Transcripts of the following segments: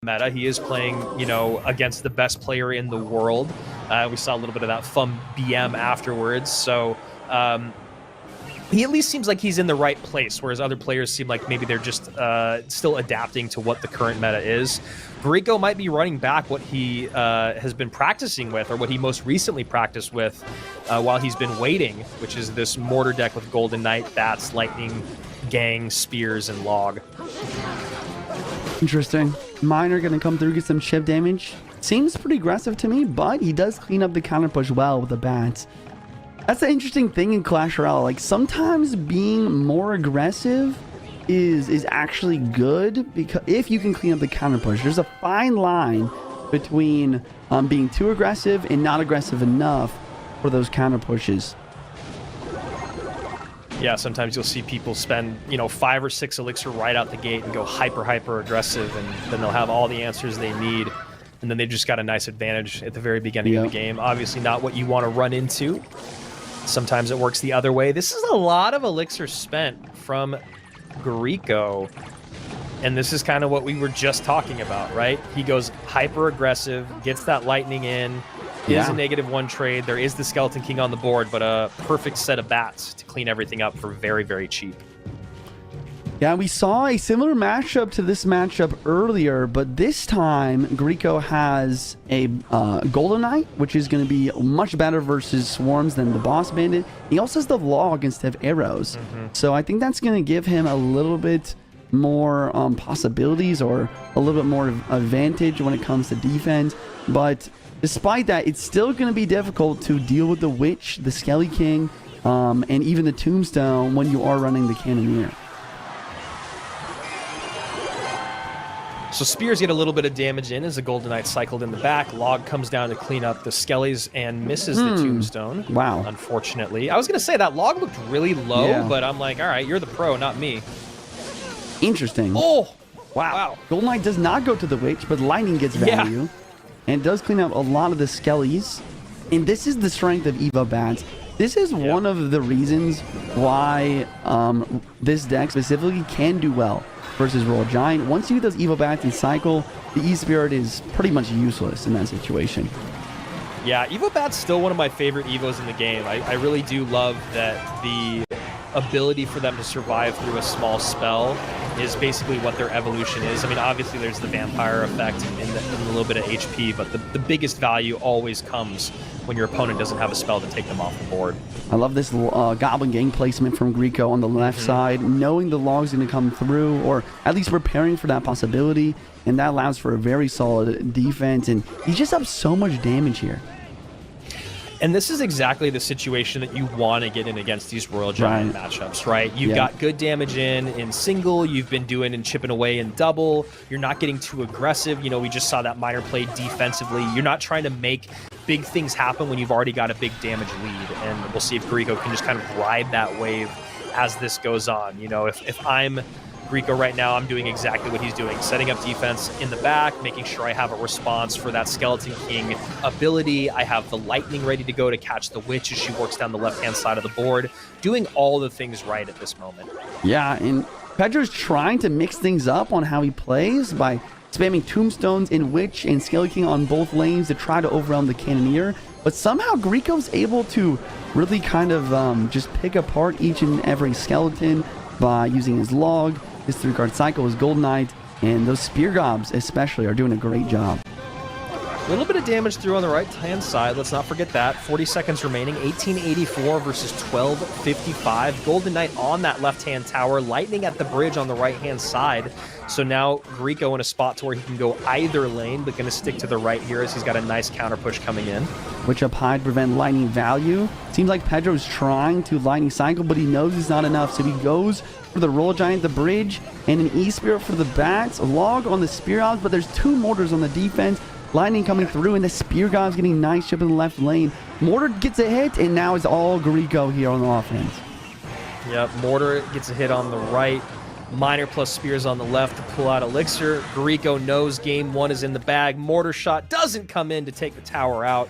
meta. He is playing, you know, against the best player in the world. We saw a little bit of that from BM afterwards. So he at least seems like he's in the right place, whereas other players seem like maybe they're just still adapting to what the current meta is. Guriko might be running back what he has been practicing with, or what he most recently practiced with while he's been waiting, which is this mortar deck with Golden Knight, Bats, Lightning, Gang, Spears, and Log. Interesting. Miner going to come through, get some chip damage. Seems pretty aggressive to me, but he does clean up the counter push well with the bats. That's the interesting thing in Clash Royale. Like, sometimes being more aggressive is actually good, because if you can clean up the counter push, there's a fine line between being too aggressive and not aggressive enough for those counter pushes. Yeah, sometimes you'll see people spend, you know, 5 or 6 elixir right out the gate and go hyper aggressive, and then they'll have all the answers they need, and then they just got a nice advantage at the very beginning of the game. Obviously not what you want to run into. Sometimes it works the other way. This is a lot of elixir spent from Guriko, and this is kind of what we were just talking about, right? He goes hyper aggressive, gets that lightning in. Is a -1 trade. There is the Skeleton King on the board, but a perfect set of bats to clean everything up for very cheap. Yeah, we saw a similar matchup to this matchup earlier, but this time Guriko has a Golden Knight, which is going to be much better versus Swarms than the Boss Bandit. He also has the Log instead of arrows. So I think that's going to give him a little bit more possibilities, or a little bit more advantage when it comes to defense. But despite that, it's still going to be difficult to deal with the Witch, the Skelly King, and even the Tombstone when you are running the Cannoneer. So Spears get a little bit of damage in as the Golden Knight cycled in the back. Log comes down to clean up the Skellies and misses the Tombstone. Wow. Unfortunately. I was going to say that Log looked really low, but I'm like, all right, you're the pro, not me. Interesting. Oh, wow. Golden Knight does not go to the Witch, but Lightning gets value. And does clean up a lot of the Skellies. And this is the strength of Evo Bats. This is one of the reasons why this deck specifically can do well versus Royal Giant. Once you get those Evo Bats in cycle, the E-Spirit is pretty much useless in that situation. Yeah, Evo Bat's still one of my favorite Evos in the game. I really do love that the ability for them to survive through a small spell is basically what their evolution is. I mean, obviously there's the vampire effect and a little bit of HP, but the biggest value always comes when your opponent doesn't have a spell to take them off the board. I love this Goblin Gang placement from Guriko on the left side, knowing the Log's going to come through, or at least preparing for that possibility, and that allows for a very solid defense, and he's just up so much damage here. And this is exactly the situation that you want to get in against these Royal Giant matchups, right? You've got good damage in single, you've been doing and chipping away in double, you're not getting too aggressive. You know, we just saw that Miner play defensively. You're not trying to make big things happen when you've already got a big damage lead. And we'll see if Guriko can just kind of ride that wave as this goes on. You know, if I'm Guriko right now, I'm doing exactly what he's doing, setting up defense in the back, making sure I have a response for that Skeleton King ability. I have the Lightning ready to go to catch the Witch as she works down the left-hand side of the board, doing all the things right at this moment. Yeah, and Pedro's trying to mix things up on how he plays by spamming Tombstones in Witch and Skelly King on both lanes to try to overwhelm the Cannoneer, but somehow Guriko's able to really kind of just pick apart each and every skeleton by using his Log, his 3-card cycle, his Golden Knight, and those Spear Gobs especially are doing a great job. A little bit of damage through on the right-hand side. Let's not forget that. 40 seconds remaining. 1884 versus 1255. Golden Knight on that left-hand tower. Lightning at the bridge on the right-hand side. So now Guriko in a spot to where he can go either lane, but going to stick to the right here as he's got a nice counter push coming in. Which up high to prevent Lightning value. Seems like Pedro's trying to Lightning cycle, but he knows it's not enough. So he goes for the Royal Giant, the bridge, and an E-Spirit for the bats. A Log on the Spear Gobs, but there's 2 mortars on the defense. Lightning coming through, and the Spear Gob's getting nice chip in the left lane. Mortar gets a hit, and now it's all Guriko here on the offense. Yep, Mortar gets a hit on the right. Miner plus Spears on the left to pull out Elixir. Guriko knows game 1 is in the bag. Mortar shot doesn't come in to take the tower out.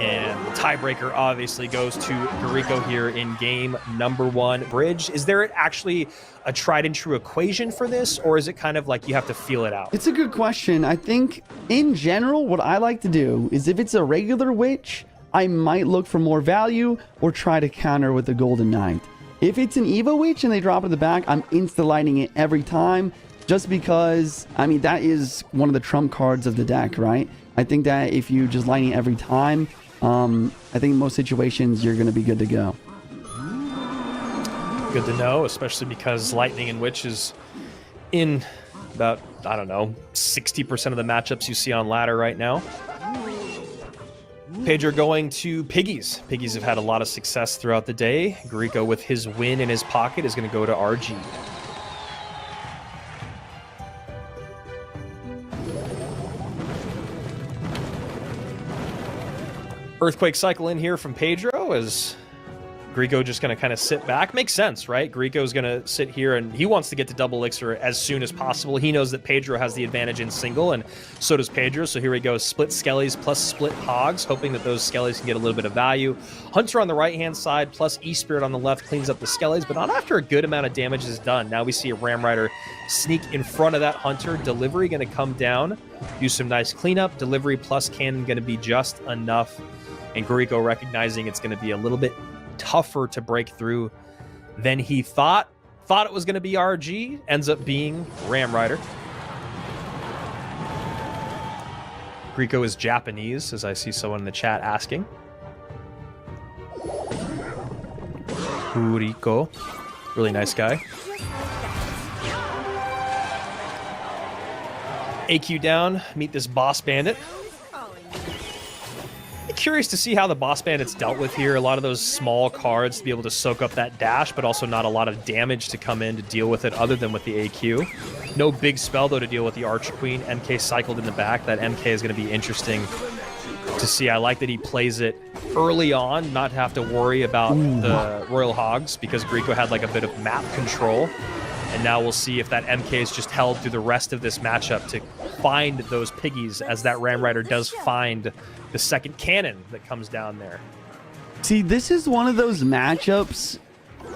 And the tiebreaker obviously goes to Guriko here in game number 1. Bridge, is there actually a tried and true equation for this, or is it kind of like you have to feel it out? It's a good question. I think in general, what I like to do is if it's a regular witch, I might look for more value or try to counter with the Golden Knight. If it's an Evo witch and they drop it in the back, I'm insta-lighting it every time, just because, I mean, that is one of the trump cards of the deck, right? I think that if you just lighting it every time, I think in most situations you're going to be good to go. Good to know, especially because Lightning and Witch is in about, I don't know, 60% of the matchups you see on ladder right now. Pedro going to Piggies. Piggies have had a lot of success throughout the day. Guriko, with his win in his pocket, is going to go to RG. Earthquake cycle in here from Pedro as Guriko just going to kind of sit back. Makes sense, right? Guriko's going to sit here, and he wants to get to double elixir as soon as possible. He knows that Pedro has the advantage in single, and so does Pedro. So here he goes, split Skellies plus split Hogs, hoping that those Skellies can get a little bit of value. Hunter on the right-hand side plus E-Spirit on the left cleans up the Skellies, but not after a good amount of damage is done. Now we see a Ram Rider sneak in front of that Hunter. Delivery going to come down, do some nice cleanup. Delivery plus Cannon going to be just enough. And Guriko recognizing it's going to be a little bit tougher to break through than he thought. Thought it was going to be RG, ends up being Ram Rider. Guriko is Japanese, as I see someone in the chat asking. Guriko, really nice guy. AQ down, meet this boss bandit. Curious to see how the boss bandits dealt with here. A lot of those small cards to be able to soak up that dash, but also not a lot of damage to come in to deal with it other than with the AQ. No big spell, though, to deal with the Archer Queen. MK cycled in the back. That MK is going to be interesting to see. I like that he plays it early on, not to have to worry about the Royal Hogs, because Guriko had like a bit of map control. And now we'll see if that MK is just held through the rest of this matchup to find those piggies, as that Ram Rider does find the second cannon that comes down there. See, this is one of those matchups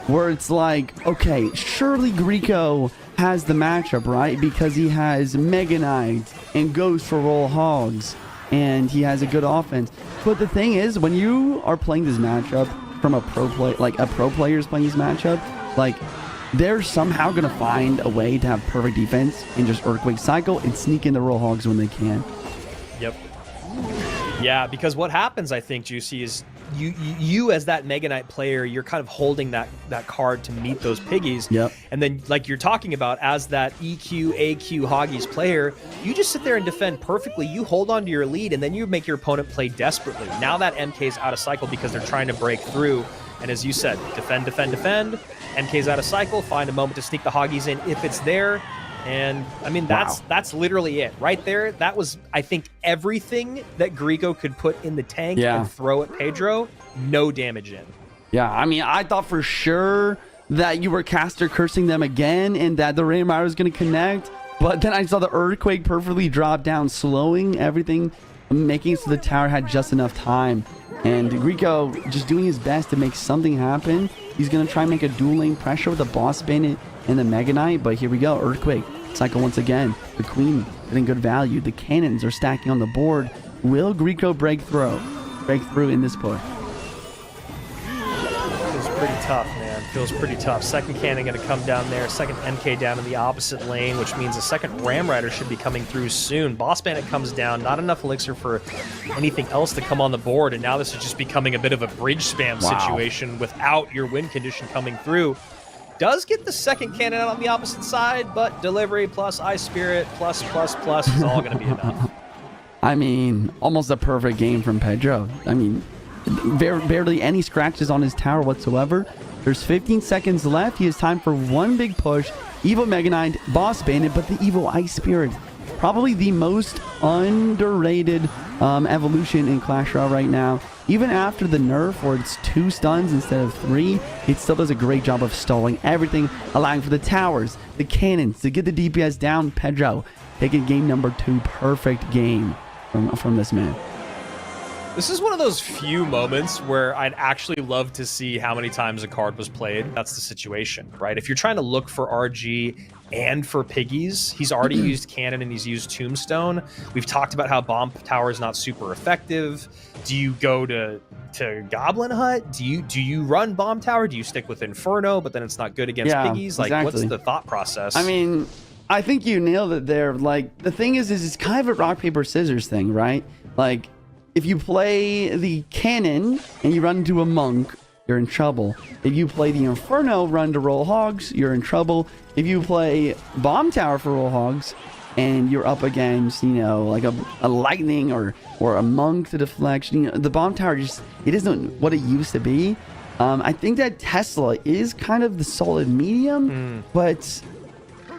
where it's like, okay, surely Guriko has the matchup, right? Because he has Mega Knight and goes for Royal Hogs, and he has a good offense. But the thing is, when you are playing this matchup from a pro player, like a pro player is playing this matchup, like, they're somehow going to find a way to have perfect defense and just Earthquake cycle and sneak into Royal Hogs when they can. Yep. Yeah, because what happens, I think, Juicy, is you as that Mega Knight player, you're kind of holding that card to meet those piggies. Yep. And then, like you're talking about, as that EQ, AQ, Hoggies player, you just sit there and defend perfectly. You hold on to your lead, and then you make your opponent play desperately. Now that MK's out of cycle because they're trying to break through. And as you said, defend, defend, defend. MK's out of cycle, find a moment to sneak the Hoggies in if it's there. And, I mean, that's literally it. Right there, that was, I think, everything that Guriko could put in the tank and throw at Pedro. No damage in. Yeah, I mean, I thought for sure that you were caster cursing them again and that the Ram Rider was going to connect. But then I saw the Earthquake perfectly drop down, slowing everything, making it so the tower had just enough time. And Guriko just doing his best to make something happen. He's going to try and make a dual lane pressure with the Boss Bandit and the Mega Knight. But here we go. Earthquake. Cycle once again. The Queen getting good value. The cannons are stacking on the board. Will Guriko break through in this push? Feels pretty tough, man. Feels pretty tough. Second cannon going to come down there. Second MK down in the opposite lane, which means a second Ram Rider should be coming through soon. Boss Bandit comes down. Not enough elixir for anything else to come on the board, and now this is just becoming a bit of a bridge spam situation without your win condition coming through. Does get the second cannon out on the opposite side, but delivery plus Ice Spirit plus is all going to be enough. I mean, almost a perfect game from Pedro. I mean, barely any scratches on his tower whatsoever. There's 15 seconds left. He has time for one big push. Evo Mega Knight, Boss Bandit, but the Evo Ice Spirit. Probably the most underrated evolution in Clash Royale right now. Even after the nerf where it's 2 stuns instead of 3, it still does a great job of stalling everything, allowing for the towers, the cannons to get the DPS down. Pedro taking game number 2. Perfect game from this man. This is one of those few moments where I'd actually love to see how many times a card was played. That's the situation, right? If you're trying to look for RG and for Piggies, he's already used Cannon and he's used Tombstone. We've talked about how Bomb Tower is not super effective. Do you go to Goblin Hut? Do you run Bomb Tower? Do you stick with Inferno, but then it's not good against Piggies? Like, exactly. What's the thought process? I mean, I think you nailed it there. Like, the thing is it's kind of a rock, paper, scissors thing, right? Like, if you play the Cannon and you run into a Monk, you're in trouble. If you play the Inferno, run to Roll Hogs, you're in trouble. If you play Bomb Tower for Roll Hogs and you're up against, you know, like a Lightning or a Monk to deflect, you know, the Bomb Tower just, it isn't what it used to be. I think that Tesla is kind of the solid medium, but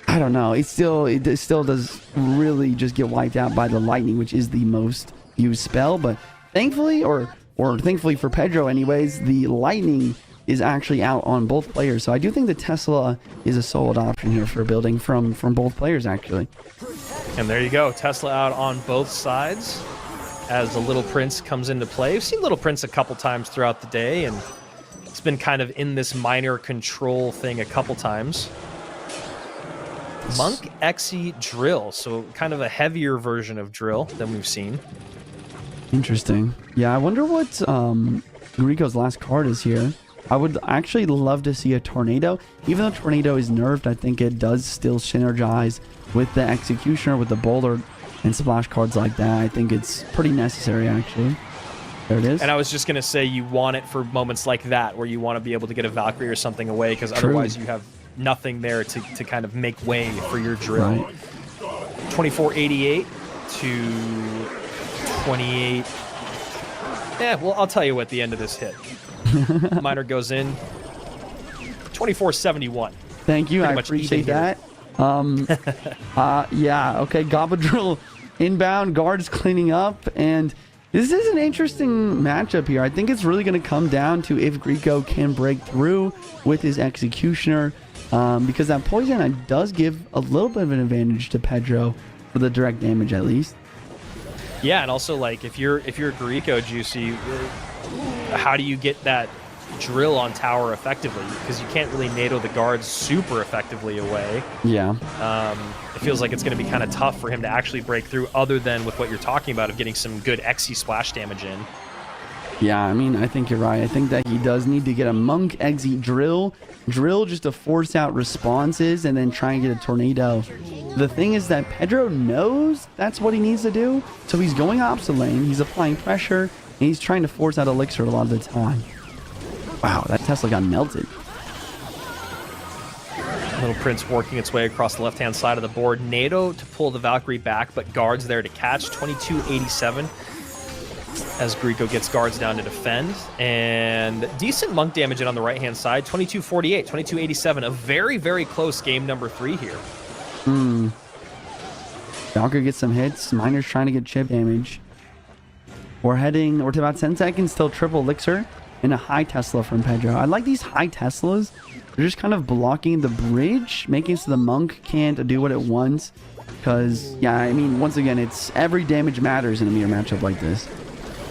I don't know. It still does really just get wiped out by the Lightning, which is the most used spell. But thankfully, or thankfully for Pedro anyways, the Lightning is actually out on both players. So I do think the Tesla is a solid option here for building from both players, actually. And there you go. Tesla out on both sides as the Little Prince comes into play. We've seen Little Prince a couple times throughout the day, and it's been kind of in this minor control thing a couple times. Monk Exy Drill, so kind of a heavier version of Drill than we've seen. Interesting. Yeah, I wonder what Guriko's last card is here. I would actually love to see a Tornado. Even though Tornado is nerfed, I think it does still synergize with the Executioner, with the Boulder, and splash cards like that. I think it's pretty necessary, actually. There it is. And I was just going to say, you want it for moments like that, where you want to be able to get a Valkyrie or something away, because otherwise you have nothing there to kind of make way for your Drill. Right. 2488 to 28. Yeah, well, I'll tell you what the end of this hit. Miner goes in. 2471. Thank you. I appreciate that. Yeah, okay. Goblin Drill inbound. Guards cleaning up. And this is an interesting matchup here. I think it's really going to come down to if Guriko can break through with his Executioner. Because that poison does give a little bit of an advantage to Pedro for the direct damage, at least. Yeah, and also, like, if you're Guriko, Juicy, how do you get that Drill on tower effectively? Because you can't really NATO the guards super effectively away. Yeah. It feels like it's going to be kind of tough for him to actually break through, other than with what you're talking about of getting some good Exy splash damage in. Yeah, I mean, I think you're right. I think that he does need to get a Monk Exy Drill just to force out responses and then try and get a Tornado. The thing is that Pedro knows that's what he needs to do, so he's going opposite lane, he's applying pressure, and he's trying to force out Elixir a lot of the time. Wow, that Tesla got melted. Little Prince working its way across the left-hand side of the board. NATO to pull the Valkyrie back, but guards there to catch. 2287 as Guriko gets guards down to defend. And decent Monk damage in on the right-hand side. 2248, 2287. A very, very close game number 3 here. Valkyrie gets some hits. Miner's trying to get chip damage. We're to about 10 seconds till triple Elixir and a high Tesla from Pedro. I like these high Teslas. They're just kind of blocking the bridge, making so the Monk can't do what it wants. Because, yeah, I mean, once again, it's every damage matters in a mirror matchup like this.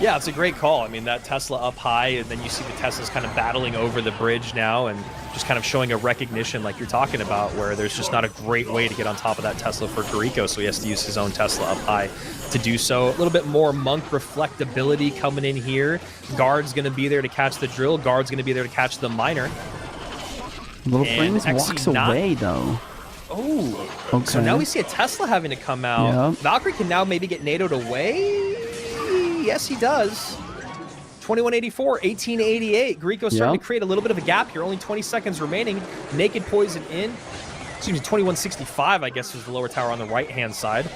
Yeah, it's a great call. I mean, that Tesla up high, and then you see the Teslas kind of battling over the bridge now and just kind of showing a recognition like you're talking about, where there's just not a great way to get on top of that Tesla for Guriko, so he has to use his own Tesla up high to do so. A little bit more Monk reflectability coming in here. Guard's going to be there to catch the Drill. Guard's going to be there to catch the Miner. Little Prince walks away, though. Oh, okay. So now we see a Tesla having to come out. Yep. Valkyrie can now maybe get NATO'd away. Yes, he does. 2184, 1888. Guriko starting to create a little bit of a gap here. Only 20 seconds remaining. Naked Poison in. Excuse me, 2165, I guess, was the lower tower on the right-hand side.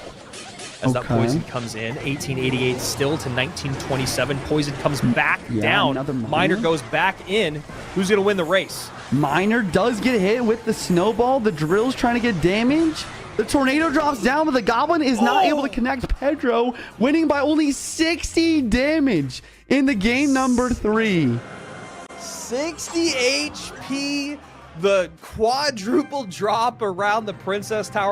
As that Poison comes in. 1888 still to 1927. Poison comes back down. Miner goes back in. Who's going to win the race? Miner does get hit with the Snowball. The Drill's trying to get damage. The Tornado drops down, but the Goblin is not able to connect Pedro, winning by only 60 damage in the game number 3. 60 HP, the quadruple drop around the Princess Tower.